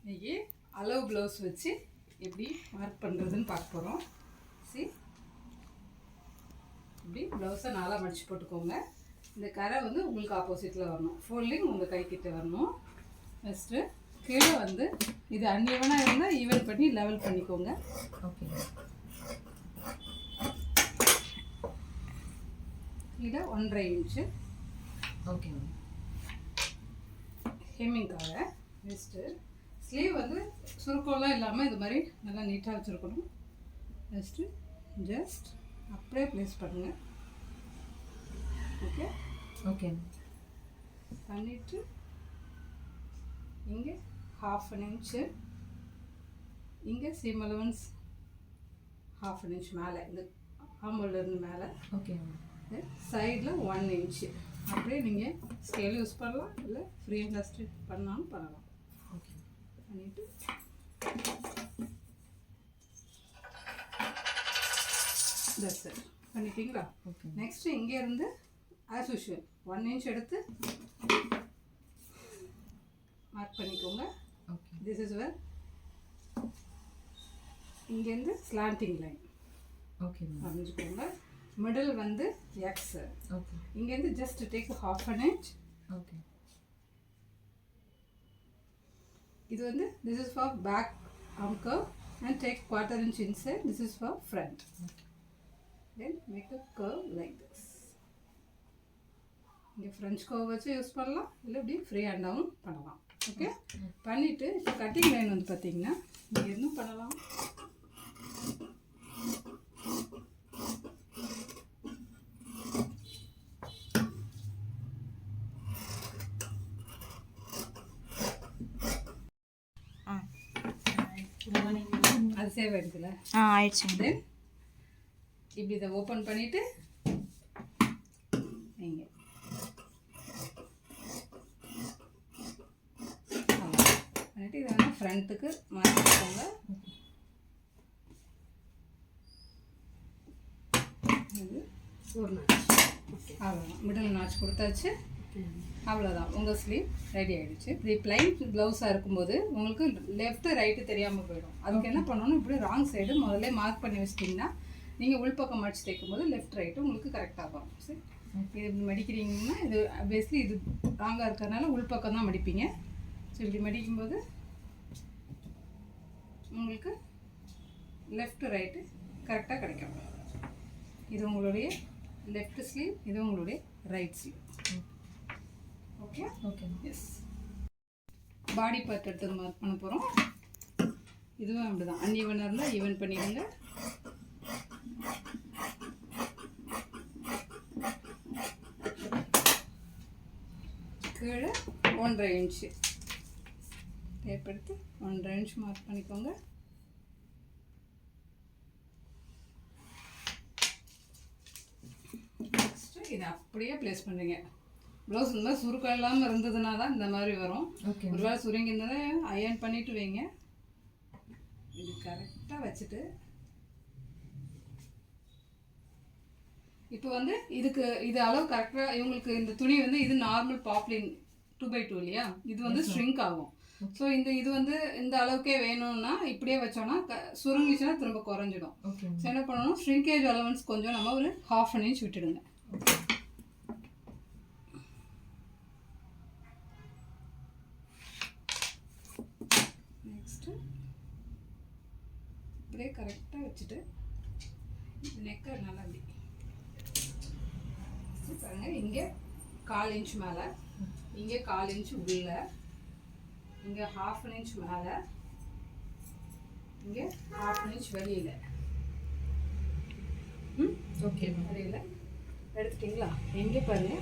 இன்றைக்கி அளவு ப்ளவுஸ் வச்சு எப்படி மார்க் பண்ணுறதுன்னு பார்க்க போகிறோம். இப்படி ப்ளவுஸை நாளாக மடித்து போட்டுக்கோங்க. இந்த கரை வந்து உங்களுக்கு ஆப்போசிட்டில் வரணும், ஃபோல்டிங் உங்கள் கைக்கிட்ட வரணும். ஃபஸ்ட்டு கீழே வந்து இது அன்ஈவனாக இருந்தால் ஈவன் பண்ணி லெவல் பண்ணிக்கோங்க. ஓகே, கீழே 1.5 இன்ச்சு. ஓகே, ஹெம்மிங்காக நெக்ஸ்ட்டு ஸ்லீவ் வந்து சுருக்கம்லாம் இல்லாமல் இது மாதிரி நல்லா நீட்டாக வச்சுருக்கணும். நெக்ஸ்ட்டு ஜஸ்ட் அப்படியே ப்ளேஸ் பண்ணுங்கள். ஓகே ஓகே, பண்ணிவிட்டு இங்கே 1/2 இன்ச்சு, இங்கே சீம் அலவன்ஸ் 1/2 இன்ச் மேலே, இந்த ஆம்பூலேருந்து மேலே. ஓகே, சைடில் 1 இன்ச்சு. அப்படியே நீங்கள் ஸ்கேல் யூஸ் பண்ணலாம், இல்லை ஃப்ரீ ஹேண்ட் ஸ்டிச் பண்ணாலும் பண்ணலாம். ஓகே, பண்ணிவிட்டு தட்ஸ் இட். பண்ணிட்டீங்களா? ஓகே. நெக்ஸ்ட்டு இங்கேருந்து ஆஸ் யூஷுவல் 1 இன்ச் எடுத்து மார்க் பண்ணிக்கோங்க. ஓகே, திஸ் இஸ் வேர் இங்கேருந்து ஸ்லாண்டிங் லைன் ஓகே வரைஞ்சிக்கோங்க. மிடில் வந்து எக்ஸ். ஓகே, இங்கேருந்து ஜஸ்ட் டேக் 1/2 இன்ச். ஓகே, இது வந்து this is for back arm curve and take 1/4 inch inside. This is for front. okay. Then make a curve like this. இங்கே French curve வச்சு use பண்ணலாம், இல்லை இப்படி free ஹேண்டாகவும் பண்ணலாம். Okay, பண்ணிவிட்டு இப்போ கட்டிங் லைன் வந்து பார்த்தீங்கன்னா நீங்கள் இன்னும் பண்ணலாம். அது சேவ் ஆகிடுதுல? ஆயிடுச்சு. தென் இப்படி இதை ஓப்பன் பண்ணிவிட்டு நீங்கள் பண்ணிவிட்டு இதை வந்து ஃப்ரண்ட்டுக்கு மாற்றிக்கோங்க. இது ஒரு நாச். ஓகே, அவ்வளோதான். மிடில் நாச் கொடுத்தாச்சு. அவ்வளோதான், உங்கள் ஸ்லீவ் ரெடி ஆகிடுச்சு. இப்படி பிளைன் ப்ளவுஸாக இருக்கும்போது உங்களுக்கு லெஃப்ட்டு ரைட்டு தெரியாமல் போயிடும். அதுக்கு என்ன பண்ணணும், இப்படி ராங் சைடு முதல்ல மார்க் பண்ணி வச்சிட்டிங்கன்னா நீங்கள் உள்பக்கம் மடித்து தைக்கும் போது லெஃப்ட் ரைட்டு உங்களுக்கு கரெக்டாக வரும். சரி, இது இப்படி மடிக்கிறீங்கன்னா இது பேஸ்லி இது ராங்காக இருக்கிறதுனால உள்பக்கம் தான் மடிப்பீங்க. ஸோ இப்படி மடிக்கும்போது உங்களுக்கு லெஃப்ட் ரைட்டு கரெக்டாக கிடைக்கும். இது உங்களுடைய லெஃப்ட் ஸ்லீவ், இது உங்களுடைய right sleeve. Okay okay, yes. Body part எடுத்து மார்க் பண்ண போகிறோம். இதுவும் அப்படி தான், அன்ஈவனாக இருந்தால் ஈவன் பண்ணிடுங்க. கீழே 1.5 இன்ச்சு டேப் எடுத்து 1.5 இன்ச் மார்க் பண்ணிக்கோங்க. நெக்ஸ்ட்டு இதை அப்படியே ப்ளேஸ் பண்ணுறீங்க. ப்ளவுஸ் இந்த மாதிரி சுருக்கம் இல்லாமல் இருந்ததுனா தான் இந்த மாதிரி வரும். ஓகே, ஒருவேளை சுருங்கி இருந்தால் அயர்ன் பண்ணிவிட்டு வைங்க. இது கரெக்டாக வச்சுட்டு இப்போ வந்து இதுக்கு இது அளவு கரெக்டாக இவங்களுக்கு இந்த துணி வந்து இது நார்மல் பாப்லின் 2x2 இல்லையா, இது வந்து ஸ்ட்ரிங்க் ஆகும். ஸோ இது வந்து இந்த அளவுக்கே வேணும்னா இப்படியே வச்சோன்னா சுருங்கிச்சுன்னா திரும்ப குறைஞ்சிடும். ஓகே. ஸோ என்ன பண்ணணும், ஷ்ரிங்கேஜ் அலவன்ஸ் கொஞ்சம் நம்ம ஒரு 1/2 இன்ச் விட்டுடுங்க. நெக்ஸ்ட்டு இப்படியே கரெக்டாக வச்சுட்டு நெக்கை நல்லா அப்படி பாருங்க. இங்கே 1/4 இன்ச் மேலே, இங்கே 1/4 இன்ச் உள்ள, இங்கே 1/2 இன்ச் மேலே, இங்கே 1/2 இன்ச் வெளியில். ஓகே, வெளியில் எடுத்துட்டிங்களா? இங்கே பாருங்க,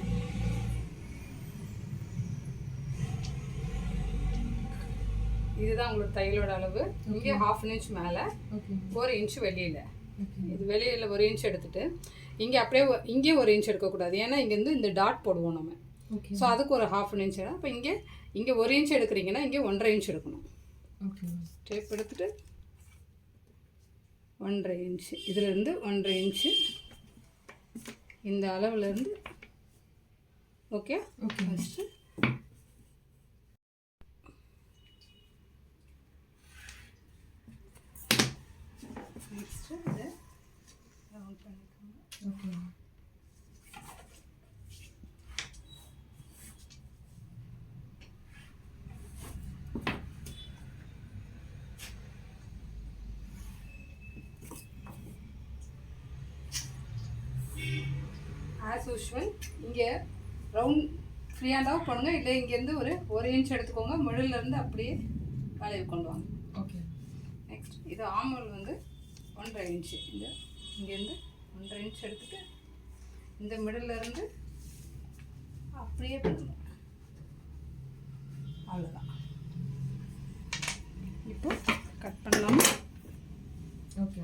இதுதான் உங்களோட தையலோட அளவு. இங்கே 1/2 இன்ச் மேலே, 1 இன்ச் வெளியில். இது வெளியில் 1 இன்ச் எடுத்துட்டு இங்கே அப்படியே இங்கே 1 இன்ச் எடுக்கக்கூடாது, ஏன்னா இங்கேருந்து இந்த டாட் போடுவோம் நம்ம. ஸோ அதுக்கு ஒரு 1/2 இன்ச். அப்போ இங்கே 1 இன்ச் எடுக்கிறீங்கன்னா இங்கே 1.5 இன்ச் எடுக்கணும். ஓகே, டேப் எடுத்துட்டு 1.5 இன்ச்சு, இதிலேருந்து 1.5 இன்ச்சு இந்த அளவுலேருந்து. Okay, okay. ஃபஸ்ட்டு பண்ணிக்கோங்க. ஓகே. ஆஸ் யூஷுவல் இங்கே ரவுண்ட் ஃப்ரீ ஹேண்டாக பண்ணுங்க, இல்லை இங்கேருந்து ஒரு இன்ச் எடுத்துக்கோங்க, மிடில்லேருந்து அப்படியே வளைவு கொண்டு வாங்க. ஓகே. நெக்ஸ்ட் இது ஆமல் வந்து 1.5 இன்ச்சு, இங்கேருந்து 1.5 இன்ச் எடுத்துட்டு இந்த மிடில்லேருந்து அப்படியே பண்ணுங்க. அவ்வளோதான். இப்போ கட் பண்ணலாமா? ஓகே.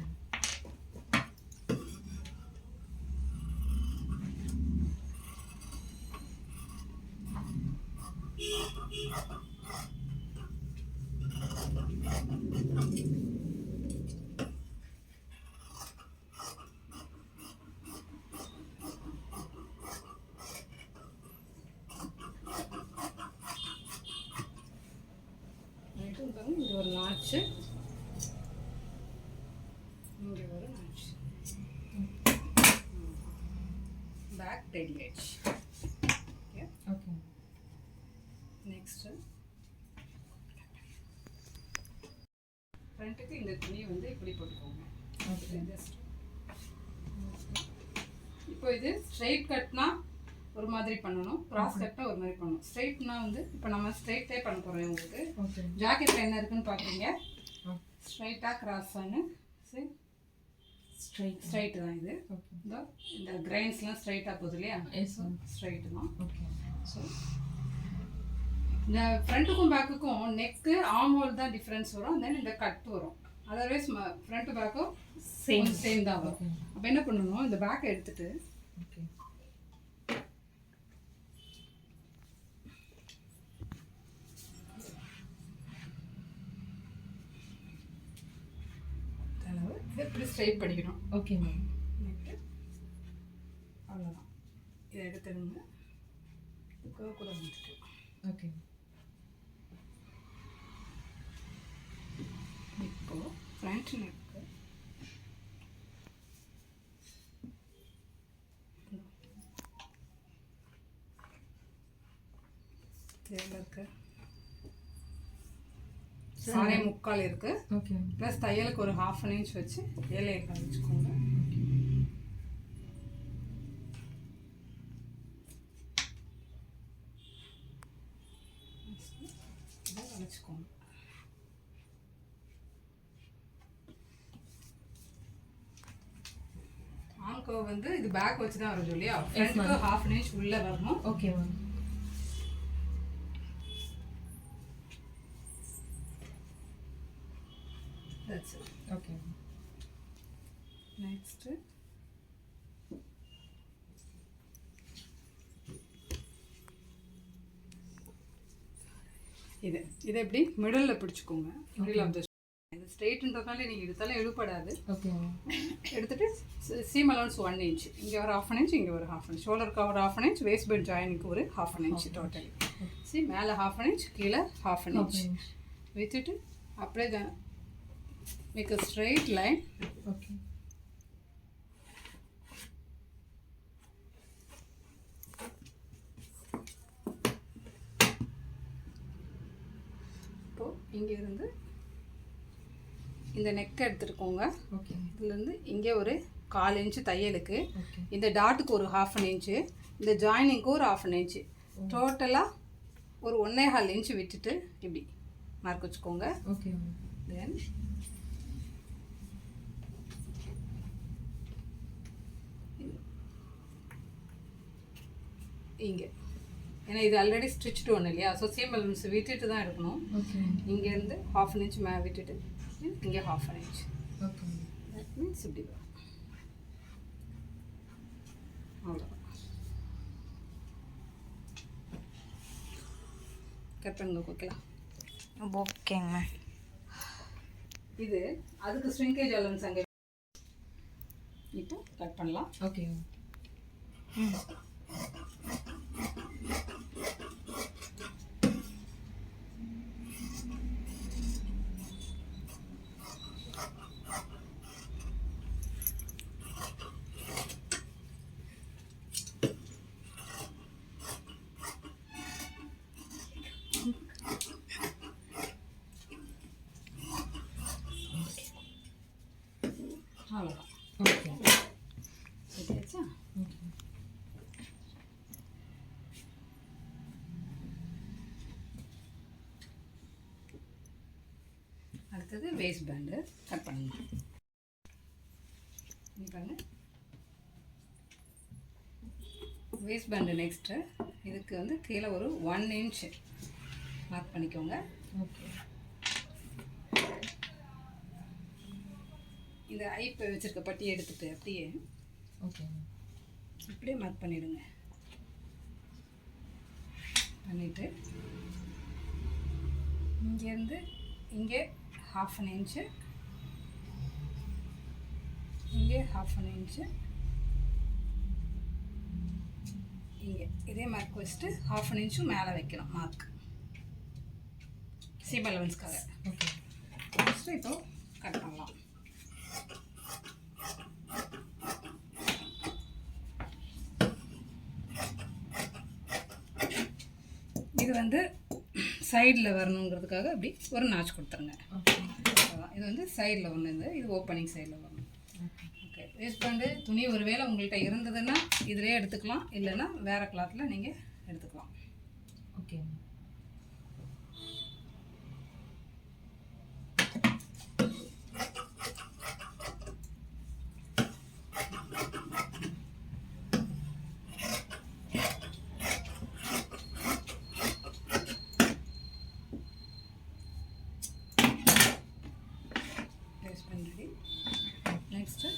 இங்கே ஒரு நாச்சு, இங்கே ஒரு நாச்சு, பேக் ரெடி ஆயிடுச்சு. ஓகே. ஓகே. நெக்ஸ்ட்டு ஃப்ரண்ட்டுக்கு இந்த துணியை வந்து இப்படி போட்டுக்கோங்க. ஓகே. ஜஸ்ட் இப்போ இது ஸ்ட்ரைட் கட்னா ஒரு மாதிரி பண்ணணும், கிராஸ் கட்னா ஒரு மாதிரி பண்ணணும். ஸ்ட்ரைட்னா வந்து இப்போ நம்ம ஸ்ட்ரைட்டே பண்ண போகிறோம். உங்களுக்கு ஓகே. ஜாக்கெட்டில் என்ன இருக்குன்னு பார்க்குறீங்க, ஸ்ட்ரைட்டாக கிராஸானு. சரி, ஸ்ட்ரைட்டு தான் இது. ஓகே. இந்த கிரைன்ஸ்லாம் ஸ்ட்ரைட்டாக போகுது இல்லையா, ஸ்ட்ரைட்டு தான். ஓகே. ஸோ இந்த ஃப்ரண்ட்டுக்கும் பேக்குக்கும் நெக்கு ஆர்ம் ஹோல் தான் டிஃப்ரென்ஸ் வரும், தென் இந்த கட் வரும். அதர்வைஸ் ஃப்ரண்ட்டு பேக்கும் சேம் தான் வரும். அப்போ என்ன பண்ணணும், இந்த பேக்கை எடுத்துட்டு ஓகே. இதை இப்படி ஸ்ட்ரைட் பண்ணிக்கணும். Okay ma'am. அவ்வளோதான். இதை எடுத்துடுங்க, கூட வந்துட்டு. ஓகே. இப்போ ஃப்ரண்ட் நெக்கு இதில் இருக்கு, 6.25 இருக்கு. ஓகே. ப்ளஸ் தையலுக்கு ஒரு 1/2 இன்ச் வச்சு 7.25 வச்சுக்கோங்க. இதை வச்சுக்கோங்க. ஆம்கோ வந்து இது பேக் வச்சு தான் வரும் இல்லையா, ஃப்ரண்ட்டுக்கு 1/2 இன்ச் உள்ளே வரணும். Okay ma'am. That's it. Okay. Next இதை எப்படி மிடில் பிடிச்சிக்கோங்க. மிடில் ஆஃப் த இது ஸ்ட்ரெயிட்ன்றதுனால நீங்கள் எடுத்தாலும் எடுப்படாது. ஓகே. எடுத்துட்டு சீம் அலவுன்ஸ் 1 இன்ச், இங்கே ஒரு 1/2 இன்ச், இங்கே ஒரு 1/2 இன்ச், ஷோல்டருக்கு ஒரு 1/2 இன்ச், வேஸ்ட் பெல்ட் ஜாயினுக்கு ஒரு 1/2 இன்ச் டோட்டல். சரி, மேலே 1/2 இன்ச், கீழே 1/2 இன்ச் விட்டுட்டு அப்படியே make a straight line. Okay. இப்போ இங்க இருந்து இந்த நெக் எடுத்துக்கோங்க. ஓகே. இதுல இருந்து இங்கே ஒரு 1/4 இன்ச் தையலுக்கு, ஓகே. இந்த டாட்டுக்கு ஒரு 1/2 இன்ச், இந்த ஜாயினிங்க்கு ஒரு 1/2 இன்ச், டோட்டலா ஒரு 1.25 இன்ச் விட்டுட்டு இப்படி மார்க் வச்சுக்கோங்க. ஓகே. தென் இங்கே, ஏன்னா இது ஆல்ரெடி ஸ்டிச்டு ஒன்று இல்லையா, ஸோ சீம் அலவன்ஸ் விட்டுட்டு தான் எடுக்கணும். ஓகே. இங்கேருந்து 1/2 இன்ச் விட்டுட்டு இங்கே 1/2 இன்ச். ஓகே. தட் மீன்ஸ் இப்படி வரும். அவ்வளோதான். கட் பண்ணுங்க ஓகேங்களா? ஓகேங்க மேம். இது அதுக்கு ஸ்ட்ரிங்கேஜ் அலவன்ஸ் அங்கே. இப்போ கட் பண்ணலாம். ஓகே. அவ்வளோதான். ஓகே சரியாச்சா? ஓகே. அடுத்தது வேஸ்ட் பேண்டு கட் பண்ணுங்க. இங்க பாருங்க, வேஸ்ட் பேண்டு நெக்ஸ்ட்டு இதுக்கு வந்து கீழே ஒரு 1 இன்ச் மார்க் பண்ணிக்கோங்க. ஓகே. இந்த ஐப்பை வச்சுருக்க பட்டி எடுத்துகிட்டு அப்படியே ஓகே. இப்படியே மார்க் பண்ணிவிடுங்க. பண்ணிவிட்டு இங்கேருந்து இங்கே 1/2 இன்ச்சு, இங்கே 1/2 இன்ச்சு, இங்கே இதே மார்க் வச்சுட்டு 1/2 இன்ச்சும் மேலே வைக்கணும் மார்க் சீம் அலவன்ஸ்க்காக. ஓகே. ஃபஸ்ட்டு இப்போ கட் பண்ணலாம். இது வந்து சைடில் வரணுங்கிறதுக்காக அப்படி ஒரு நாச் கொடுத்துருங்க. ஓகே. இது வந்து சைடில் ஒன்று, இது ஓப்பனிங் சைடில் வரணும். ஓகே. வேஸ்ட் பேண்டு துணி ஒருவேளை உங்கள்கிட்ட இருந்ததுன்னா இதிலே எடுத்துக்கலாம், இல்லைன்னா வேறு கிளாத்தில் நீங்கள் எடுத்துக்கலாம். ஓகே. நெக்ஸ்ட்டு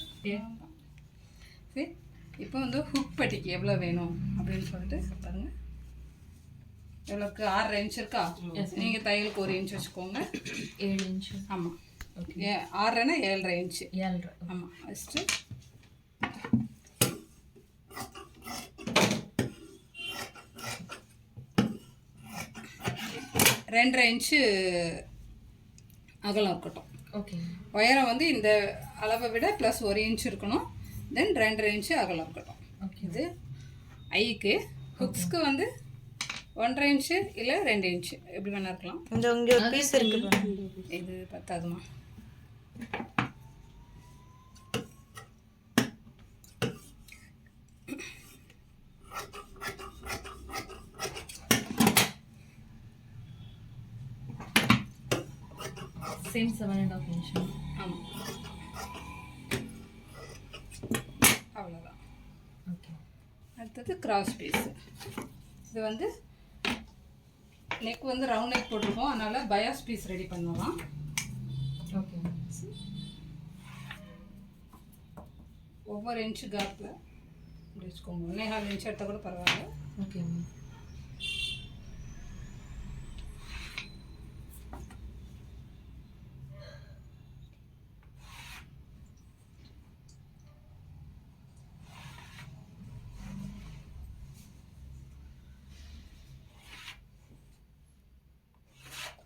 சரி, இப்போ வந்து ஹுக் பட்டிக்கு எவ்வளோ வேணும் அப்படின்னு சொல்லிட்டு பாருங்கள். எவ்வளோக்கு 6 இன்ச் இருக்கா? நீங்கள் தையலுக்கு 1 இன்ச் வச்சுக்கோங்க. 7 இன்ச்சு. ஆமாம். ஓகே. 6னா 7.5 இன்ச்சு. 7. ஆமாம். ஃபஸ்ட்டு 2.5 இன்ச்சு அகலம் இருக்கட்டும். ஓகே. உயரம் வந்து இந்த அளவை விட ப்ளஸ் 1 இன்ச் இருக்கணும். தென் 2.5 இன்ச்சு அகலம் இருக்கட்டும். ஓகே. இது ஐக்கு. ஹுக்ஸ்க்கு வந்து 1.5 இன்ச்சு இல்லை 2 இன்ச்சு எப்படி வேணா இருக்கலாம். இந்த இங்கே ஒரு பீஸ் இருக்கு பாருங்க. இது பத்தாதுமா. Same 7.5 inch. ஆமாம், அவ்வளோதான். ஓகே. அடுத்தது கிராஸ் பீஸ். இது வந்து நெக் வந்து ரவுண்ட் நெக் போட்டிருக்கோம், அதனால் பயாஸ் பீஸ் ரெடி பண்ணலாம். ஓகே. ஒவ்வொரு இன்ச்சு கேப்பில் இப்படி வச்சுக்கோங்க. 1.25 இன்ச்சு எடுத்தால் கூட பரவாயில்ல. ஓகே.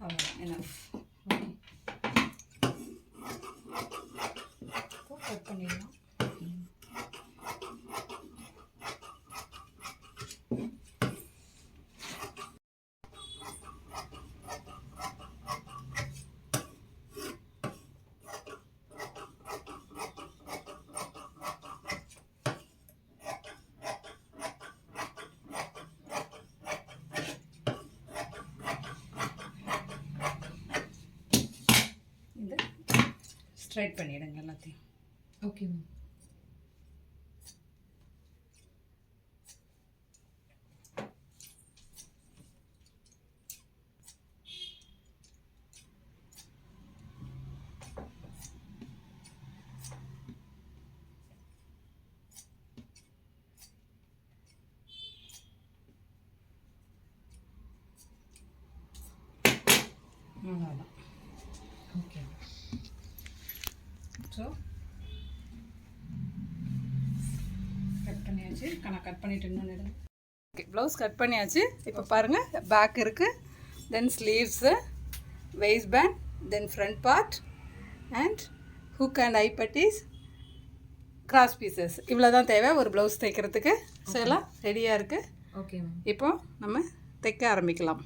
அவ்வளோதான், எனஃப். கட் பண்ணிடலாம். இது ஸ்ட்ரைட் பண்ணிவிடுங்க எல்லாத்தையும். Okay ma'am. அவ்வளோதான். ஓகே. ஸோ கட் பண்ணியாச்சு. கட் பண்ணிவிட்டு இன்னொன்று எடுங்க. ஓகே, ப்ளவுஸ் கட் பண்ணியாச்சு. இப்போ பாருங்கள், பேக் இருக்குது, then sleeves, waist band, then front part and hook and eye patties, cross pieces. இவ்வளோ தான் தேவை ஒரு ப்ளவுஸ் தைக்கிறதுக்கு. ஸோ எல்லாம் ரெடியாக இருக்குது. Okay ma'am. இப்போ நம்ம தைக்க ஆரம்பிக்கலாம்.